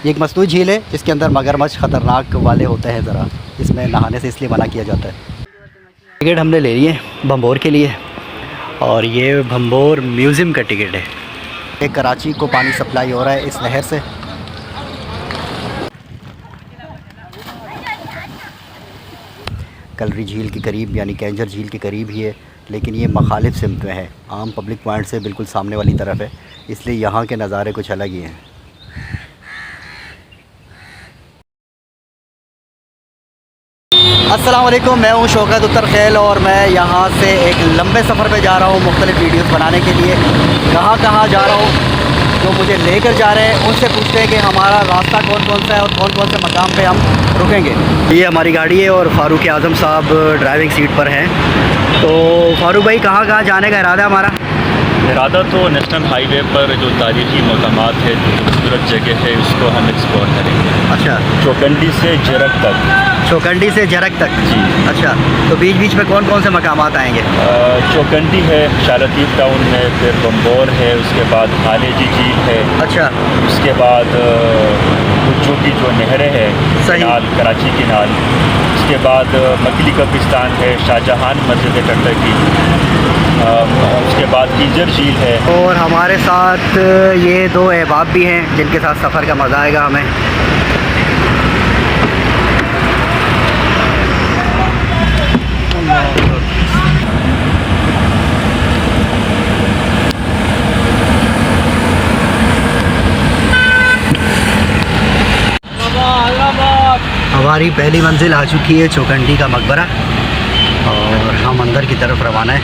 ये एक मसनूई झील है जिसके अंदर मगरमच्छ ख़तरनाक वाले होते हैं ज़रा, इसमें नहाने से इसलिए मना किया जाता है। टिकट हमने ले लिए भंबोर के लिए और ये भंबोर म्यूज़ियम का टिकट है। एक कराची को पानी सप्लाई हो रहा है इस नहर से। कलरी झील के करीब यानी कैंजर झील के करीब ही है, लेकिन ये मुखालिफ सिमत में है, आम पब्लिक पॉइंट से बिल्कुल सामने वाली तरफ है, इसलिए यहाँ के नज़ारे कुछ अलग ही हैं। अस्सलाम वालेकुम, मैं हूँ शौकत उत्तर खैल और मैं यहाँ से एक लंबे सफ़र पे जा रहा हूँ मुख्तलिफ़ वीडियोस बनाने के लिए। कहाँ जा रहा हूँ, जो मुझे लेकर जा रहे हैं उनसे पूछते हैं कि हमारा रास्ता कौन कौन सा है और कौन कौन से मकाम पे हम रुकेंगे। ये हमारी गाड़ी है और फ़ारूक आज़म साहब ड्राइविंग सीट पर हैं। तो फ़ारूक भाई, कहाँ जाने का इरादा है हमारा? इरादा तो नेशनल हाईवे पर जो तारीख़ी मकामात है, जो खूबसूरत जगह है, उसको हम एक्सप्लोर करेंगे। अच्छा, चौकंडी से जरक तक। चौकंडी से जरक तक जी। अच्छा, तो बीच बीच में कौन कौन से मकामात आएंगे? चौकंडी है, शालतीफ़ टाउन है, फिर बम्बोर है, उसके बाद हालेजी झील है। अच्छा, उसके बाद गुज्जू की जो नहरें हैं केनाल, कराची केनाल। उसके बाद मकली कब्रिस्तान है, शाहजहान मस्जिद टट्टा की। उसके बाद किंजर झील है। और हमारे साथ ये दो अहबाब भी हैं जिनके साथ सफ़र का मज़ा आएगा हमें। हमारी पहली मंजिल आ चुकी है, चौकंडी का मकबरा, और हम अंदर की तरफ रवाना है।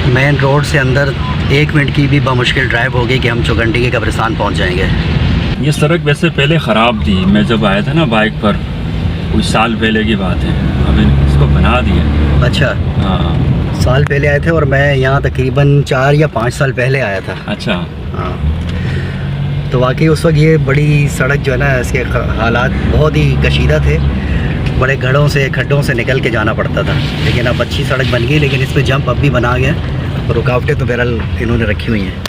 मेन रोड से अंदर 1 मिनट की भी बामुश्किल ड्राइव होगी कि हम चौकंडी के कब्रिस्तान पहुंच जाएंगे। ये सड़क वैसे पहले ख़राब थी, मैं जब आया था ना बाइक पर, कुछ साल पहले की बात है, अभी इसको बना दिया। अच्छा, हाँ, साल पहले आए थे और मैं यहाँ तकरीबन 4 या 5 साल पहले आया था। अच्छा। हाँ, तो वाकई उस वक्त ये बड़ी सड़क जो है ना, इसके हालात बहुत ही कशीदा थे, बड़े गढ़ों से खड्डों से निकल के जाना पड़ता था। लेकिन अब अच्छी सड़क बन गई, लेकिन इस पर जंप अब भी बना गया, रुकावटें तो बहरहाल इन्होंने रखी हुई हैं।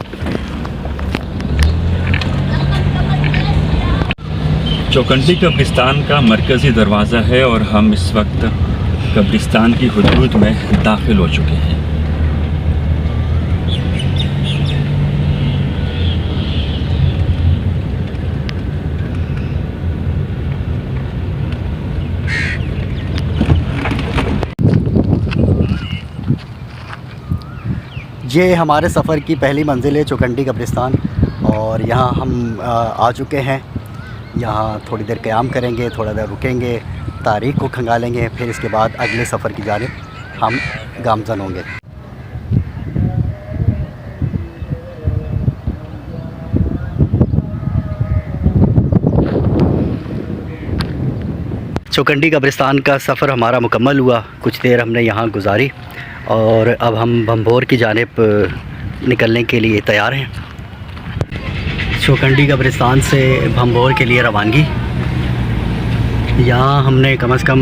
चौकंडी कब्रिस्तान का मरकज़ी दरवाज़ा है और हम इस वक्त कब्रिस्तान की हुदूद में दाखिल हो चुके हैं। ये हमारे सफ़र की पहली मंजिल है, चौकंडी कब्रिस्तान, और यहाँ हम आ चुके हैं। यहाँ थोड़ी देर क़याम करेंगे, थोड़ा देर रुकेंगे, तारीख़ को खंगालेंगे, फिर इसके बाद अगले सफ़र की जानिब हम गामज़न होंगे। चौकंडी कब्रिस्तान का सफ़र हमारा मुकम्मल हुआ। कुछ देर हमने यहाँ गुजारी और अब हम भंबोर की जानिब निकलने के लिए तैयार हैं। चौकंडी कब्रिस्तान से भंबोर के लिए रवानगी। यहाँ हमने कम से कम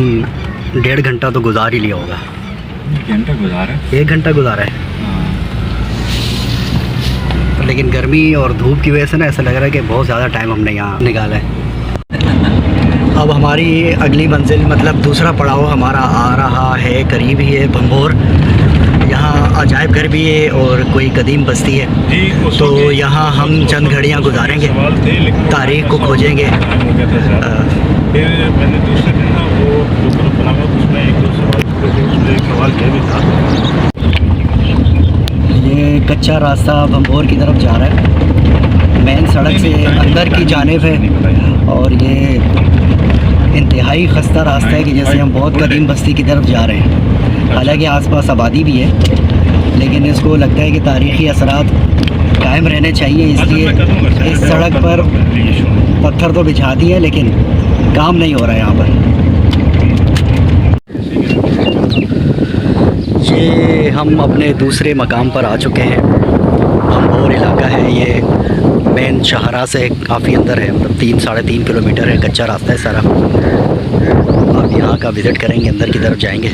1.5 घंटा तो गुजार ही लिया होगा। 1 घंटा गुजारा है। लेकिन गर्मी और धूप की वजह से ना ऐसा लग रहा है कि बहुत ज़्यादा टाइम हमने यहाँ निकाला है। अब हमारी अगली मंजिल, मतलब दूसरा पड़ाव हमारा आ रहा है, करीब ही है, भंबोर। यहाँ अजायब घर भी है और कोई कदीम बस्ती है, तो यहाँ हम चंद घड़ियाँ गुजारेंगे, तारीख़ को खोजेंगे। फिर मैंने दूसरे दिन ना वो जो बना हुआ उसमें एक दो सवाल किया भी था। ये कच्चा रास्ता भंबोर की तरफ जा रहा है, मेन सड़क से अंदर की जानिब है, और ये इंतहाई खस्ता रास्ता है कि जैसे हम बहुत कदीम बस्ती की तरफ जा रहे हैं। हालांकि आसपास आबादी भी है, लेकिन इसको लगता है कि तारीख़ी असरात कायम रहने चाहिए, इसलिए इस सड़क पर पत्थर तो बिछा दिए, लेकिन काम नहीं हो रहा है यहाँ पर। ये हम अपने दूसरे मकाम पर आ चुके हैं। भंबोर इलाका है ये, मेन शाहरा से काफ़ी अंदर है, मतलब 3-3.5 किलोमीटर है, कच्चा रास्ता है सारा। अब यहाँ का विज़िट करेंगे, अंदर की तरफ जाएंगे।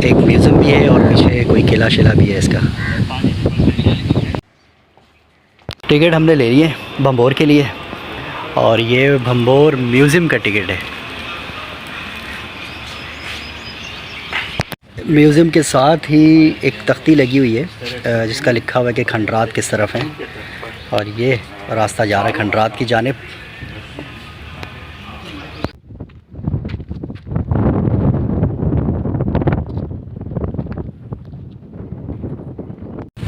एक म्यूज़ियम भी है और पीछे कोई किला शिला भी है इसका। टिकट हमने ले लिए भंबोर के लिए, और ये भंबोर म्यूज़ियम का टिकट है। म्यूज़ियम के साथ ही एक तख्ती लगी हुई है जिसका लिखा हुआ है कि खंडरात किस तरफ हैं, और ये रास्ता जा रहा है खंडरात की जानिब।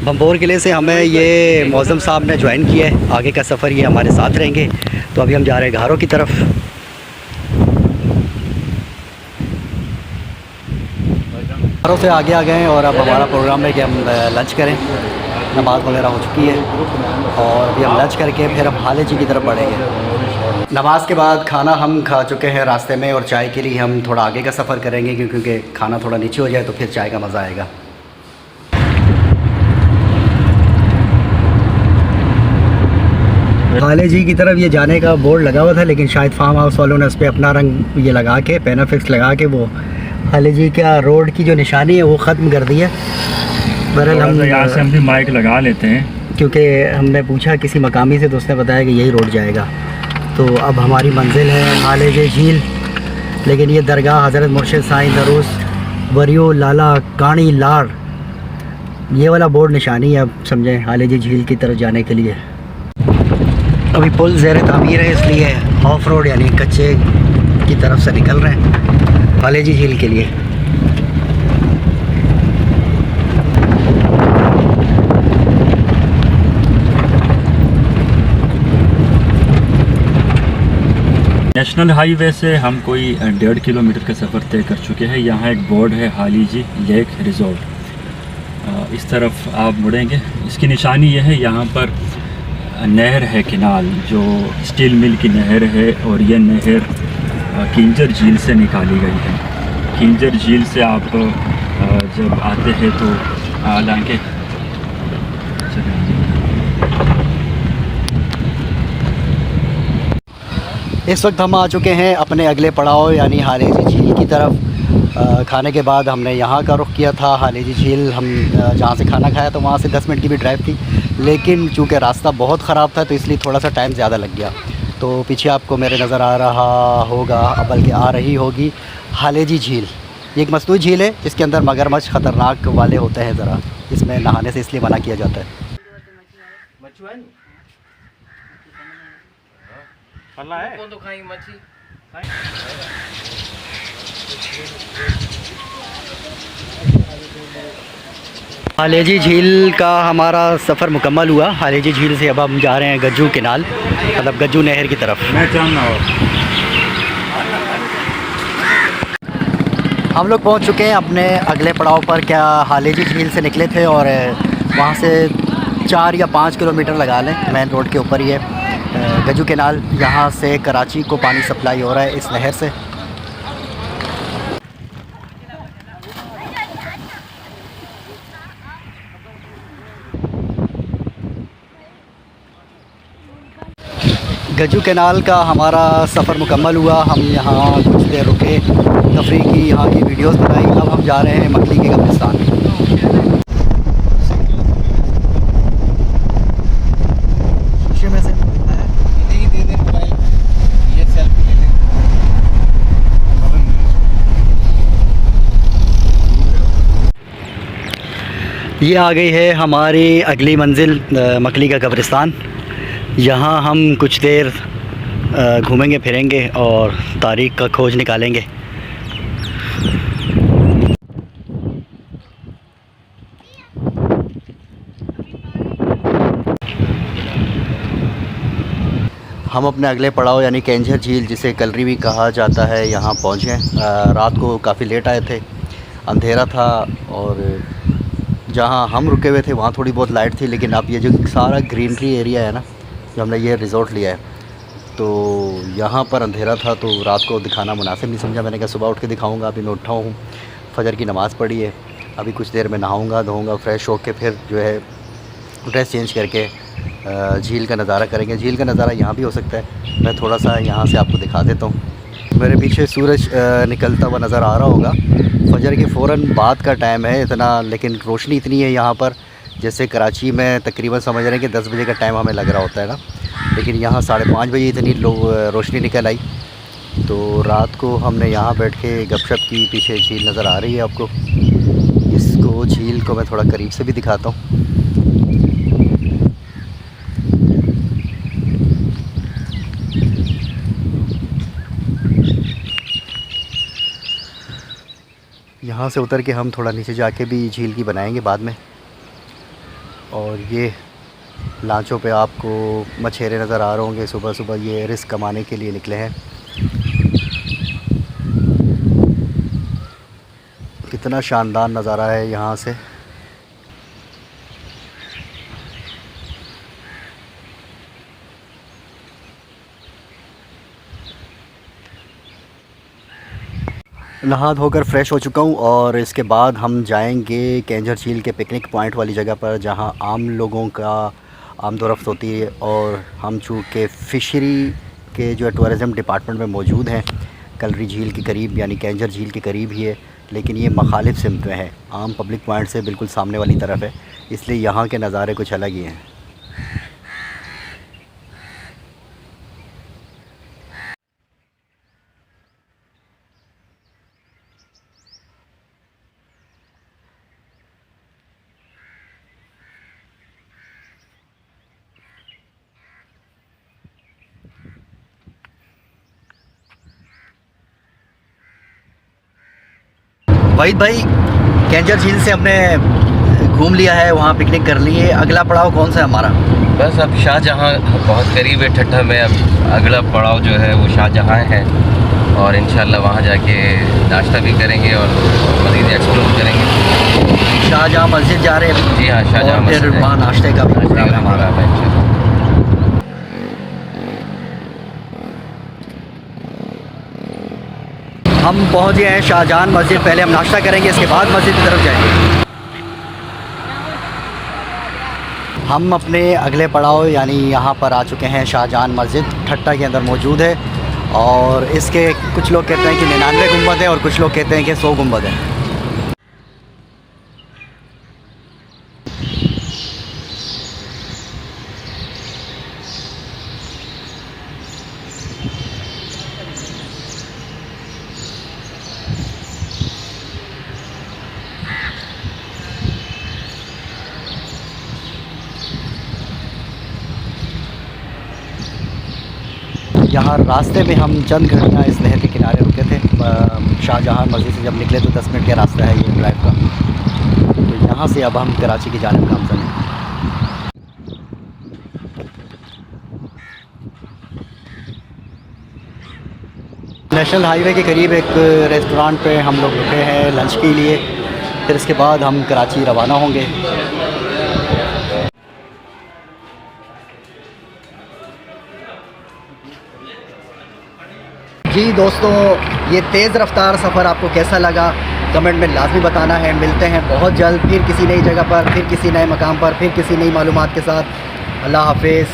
भंबोर किले से हमें ये मौज़म साहब ने ज्वाइन किया है, आगे का सफ़र ये हमारे साथ रहेंगे। तो अभी हम जा रहे हैं घारों की तरफ। घरों से आगे आ गए हैं और अब हमारा प्रोग्राम है कि हम लंच करें। नमाज़ वगैरह हो चुकी है और अभी हम लंच करके फिर हम हाले जी की तरफ बढ़ेंगे। नमाज के बाद खाना हम खा चुके हैं रास्ते में, और चाय के लिए हम थोड़ा आगे का सफ़र करेंगे क्योंकि खाना थोड़ा नीचे हो जाए तो फिर चाय का मज़ा आएगा। हाले जी की तरफ ये जाने का बोर्ड लगा हुआ था, लेकिन शायद फार्म हाउस वालों ने उस पर अपना रंग ये लगा के पेनाफिक्स लगा के वो हाले जी का रोड की जो निशानी है वो ख़त्म कर दी है। बहरहाल हम यहाँ से हम भी माइक लगा लेते हैं, क्योंकि हमने पूछा किसी मकामी से तो उसने बताया कि यही रोड जाएगा। तो अब हमारी मंजिल है हाले जी झील, लेकिन ये दरगाह हज़रत मुर्शिद साईं दरूस वरियो लाला कानी लाड़, ये वाला बोर्ड निशानी है। अब समझें हाले जी झील की तरफ जाने के लिए। अभी पुल ज़ेर तामीर है, इसलिए ऑफ रोड यानी कच्चे की तरफ से निकल रहे हैं हाले जी झील के लिए। नेशनल हाईवे से हम कोई 1.5 किलोमीटर का सफ़र तय कर चुके हैं। यहाँ एक बोर्ड है हाले जी लेक रिजॉर्ट, इस तरफ आप मुड़ेंगे। इसकी निशानी ये है, यहाँ पर नहर है किनाल, जो स्टील मिल की नहर है, और ये नहर किंजर झील से निकाली गई है। किंजर झील से आप जब आते हैं तो हालांकि इस वक्त हम आ चुके हैं अपने अगले पड़ाव यानी हाले जी झील की तरफ। खाने के बाद हमने यहाँ का रुख किया था हाले जी झील। हम जहाँ से खाना खाया तो वहाँ से 10 मिनट की भी ड्राइव थी, लेकिन चूँकि रास्ता बहुत ख़राब था तो इसलिए थोड़ा सा टाइम ज़्यादा लग गया। तो पीछे आपको मेरे नज़र आ रहा होगा, बल्कि आ रही होगी हाले जी झील। ये एक मसनूई झील है जिसके अंदर मगरमच्छ ख़तरनाक वाले होते हैं ज़रा, इसमें नहाने से इसलिए मना किया जाता है। हाले जी झील का हमारा सफ़र मुकम्मल हुआ। हाले जी झील से अब हम जा रहे हैं गज्जू किनाल, मतलब गज्जू नहर की तरफ। हम लोग पहुंच चुके हैं अपने अगले पड़ाव पर। क्या हाले जी झील से निकले थे और वहां से 4 या 5 किलोमीटर लगा लें, मेन रोड के ऊपर ही है गज्जू किनाल। यहाँ से कराची को पानी सप्लाई हो रहा है इस नहर से। गज्जू कैनाल का हमारा सफ़र मुकम्मल हुआ। हम यहाँ कुछ देर रुके, तफरीह की, यहाँ की वीडियोस बनाई। अब हम जा रहे हैं मकली के कब्रिस्तान। शीशे में से ये आ गई है हमारी अगली मंजिल मकली का कब्रिस्तान। यहाँ हम कुछ देर घूमेंगे फिरेंगे और तारीख़ का खोज निकालेंगे। हम अपने अगले पड़ाव यानी कैंझर झील, जिसे कलरी भी कहा जाता है, यहाँ पहुँचे। रात को काफ़ी लेट आए थे, अंधेरा था, और जहाँ हम रुके हुए थे वहाँ थोड़ी बहुत लाइट थी। लेकिन अब ये जो सारा ग्रीनरी एरिया है ना, जो हमने ये रिज़ॉर्ट लिया है, तो यहाँ पर अंधेरा था तो रात को दिखाना मुनासिब नहीं समझा। मैंने कहा सुबह उठ के दिखाऊंगा। अभी मैं उठा हूँ, फजर की नमाज़ पढ़ी है, अभी कुछ देर में नहाऊंगा धोऊंगा, फ्रेश होकर फिर जो है ड्रेस चेंज करके झील का नज़ारा करेंगे। झील का नज़ारा यहाँ भी हो सकता है, मैं थोड़ा सा यहाँ से आपको दिखा देता हूँ। मेरे पीछे सूरज निकलता हुआ नज़र आ रहा होगा। फजर के फ़ौरन बाद का टाइम है इतना, लेकिन रोशनी इतनी है यहाँ पर जैसे कराची में तकरीबन समझ रहे हैं कि 10 बजे का टाइम हमें लग रहा होता है ना, लेकिन यहाँ 5:30 बजे इतनी रोशनी निकल आई। तो रात को हमने यहाँ बैठ के गपशप की। पीछे झील नज़र आ रही है आपको, इसको झील को मैं थोड़ा करीब से भी दिखाता हूँ। यहाँ से उतर के हम थोड़ा नीचे जाके भी झील की बनाएंगे बाद में। और ये लांचों पे आपको मछेरे नज़र आ रहे होंगे, सुबह सुबह ये रिस्क कमाने के लिए निकले हैं। कितना शानदार नज़ारा है यहाँ से। नहा धोकर फ्रेश हो चुका हूँ और इसके बाद हम जाएंगे कैंजर झील के पिकनिक पॉइंट वाली जगह पर, जहाँ आम लोगों का आमदोरफ्त होती है। और हम चूँकि फ़िशरी के जो टूरिज़म डिपार्टमेंट में मौजूद हैं, कलरी झील के करीब यानी कैंजर झील के करीब ही है, लेकिन ये मुखालिफ सिमत में है, आम पब्लिक पॉइंट से बिल्कुल सामने वाली तरफ है, इसलिए यहाँ के नज़ारे कुछ अलग ही हैं। वाहिद भाई, कैंजर झील से हमने घूम लिया है, वहाँ पिकनिक कर ली है। अगला पड़ाव कौन सा है हमारा? बस अब शाहजहाँ बहुत करीब है ठट्ठा में। अब अगला पड़ाव जो है वो शाहजहाँ है और इंशाल्लाह वहाँ जाके नाश्ता भी करेंगे और मज़ीद एक्सप्लोर करेंगे। शाहजहाँ मस्जिद जा रहे हैं? जी हाँ, शाहजहाँ मस्जिद। फिर वहाँ नाश्ते का भी प्रोग्राम है हमारा। हम पहुँच गए हैं शाहजहाँ मस्जिद। पहले हम नाश्ता करेंगे, इसके बाद मस्जिद की तरफ जाएंगे। हम अपने अगले पड़ाव यानी यहाँ पर आ चुके हैं। शाहजहाँ मस्जिद ठट्टा के अंदर मौजूद है और इसके कुछ लोग कहते हैं कि 99 गुंबद है और कुछ लोग कहते हैं कि 100 गुंबद है। यहाँ रास्ते में हम चंद घंटा इस नहर के किनारे रुके थे। शाहजहाँ मस्जिद से जब निकले तो 10 मिनट का रास्ता है ये ड्राइव का। तो यहाँ से अब हम कराची की जानिब गामज़न हैं। नेशनल हाईवे के करीब एक रेस्टोरेंट पे हम लोग रुके हैं लंच के लिए, फिर इसके बाद हम कराची रवाना होंगे। जी दोस्तों, ये तेज़ रफ्तार सफ़र आपको कैसा लगा कमेंट में लाजमी बताना है। मिलते हैं बहुत जल्द फिर किसी नई जगह पर, फिर किसी नए मकाम पर, फिर किसी नई मालूमात के साथ। अल्लाह हाफिज़।